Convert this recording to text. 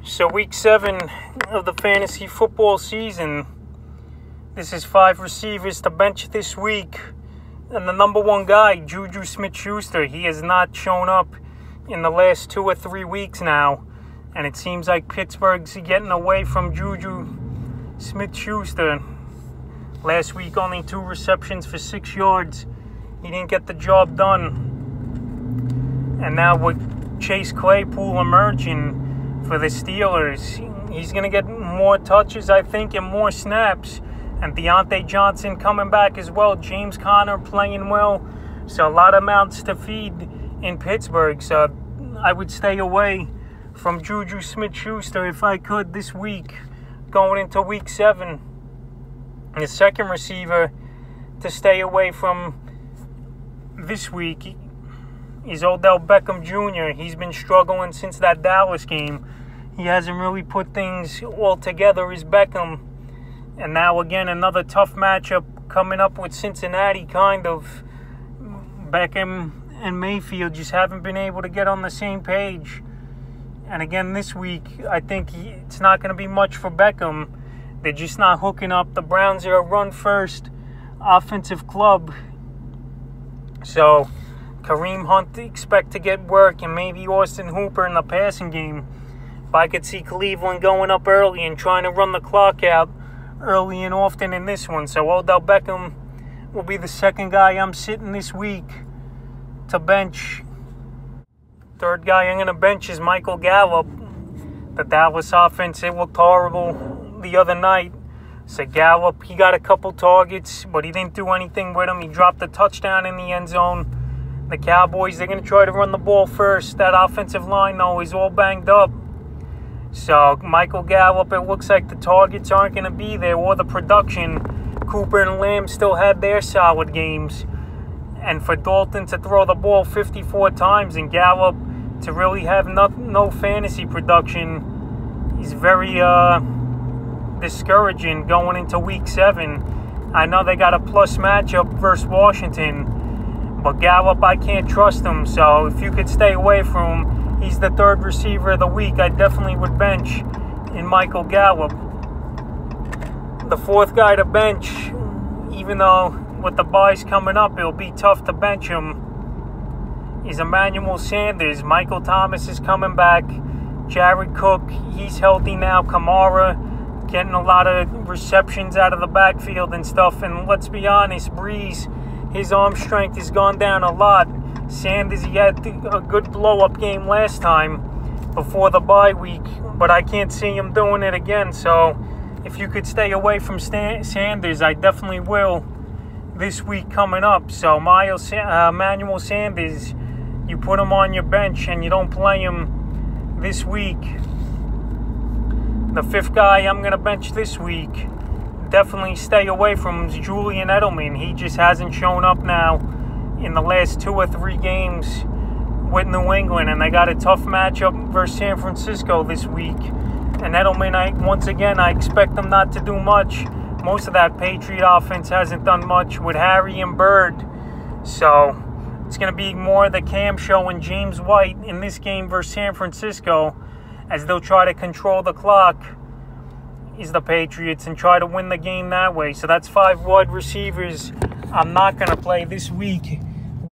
So week 7 of the fantasy football season. This is 5 receivers to bench this week. And the number one guy, Juju SmithSchuster, he has not shown up in the last 2 or 3 weeks now. And it seems like Pittsburgh's getting away from Juju SmithSchuster. Last week, only 2 receptions for 6 yards. He didn't get the job done. And now with Chase Claypool emerging for the Steelers, he's going to get more touches, I think, and more snaps. And Deontay Johnson coming back as well. James Conner playing well. So a lot of mouths to feed in Pittsburgh. So I would stay away from Juju SmithSchuster if I could this week, going into week 7. The second receiver to stay away from this week is Odell Beckham Jr. He's been struggling since that Dallas game. He hasn't really put things all together as Beckham. And now again, another tough matchup coming up with Cincinnati, kind of. Beckham and Mayfield just haven't been able to get on the same page. And again, this week, I think it's not going to be much for Beckham. They're just not hooking up. The Browns are a run-first offensive club. So Kareem Hunt expect to get work, and maybe Austin Hooper in the passing game. If I could see Cleveland going up early and trying to run the clock out early and often in this one. So Odell Beckham will be the second guy I'm sitting this week to bench. Third guy I'm going to bench is Michael Gallup. The Dallas offense, it looked horrible the other night. So Gallup, he got a couple targets, but he didn't do anything with them. He dropped a touchdown in the end zone. The Cowboys, they're going to try to run the ball first. That offensive line, though, is all banged up. So Michael Gallup, it looks like the targets aren't going to be there, or the production. Cooper and Lamb still had their solid games. And for Dalton to throw the ball 54 times and Gallup to really have no fantasy production is very discouraging going into week 7. I know they got a plus matchup versus Washington, but Gallup, I can't trust him. So if you could stay away from him, he's the third receiver of the week. I definitely would bench in Michael Gallup. The fourth guy to bench, even though with the buys coming up, it'll be tough to bench him, is Emmanuel Sanders. Michael Thomas is coming back. Jared Cook, he's healthy now. Kamara getting a lot of receptions out of the backfield and stuff. And let's be honest, Breeze, his arm strength has gone down a lot. Sanders, he had a good blow-up game last time before the bye week, but I can't see him doing it again. So if you could stay away from Sanders, I definitely will this week coming up. So Emmanuel Sanders, you put him on your bench and you don't play him this week. The fifth guy I'm going to bench this week, definitely stay away from, is Julian Edelman. He just hasn't shown up now in the last 2 or 3 games with New England, and they got a tough matchup versus San Francisco this week. And Edelman, I expect them not to do much. Most of that Patriot offense hasn't done much with Harry and Bird. So it's going to be more the Cam show and James White in this game versus San Francisco, as they'll try to control the clock, is the Patriots, and try to win the game that way. So that's 5 wide receivers I'm not going to play this week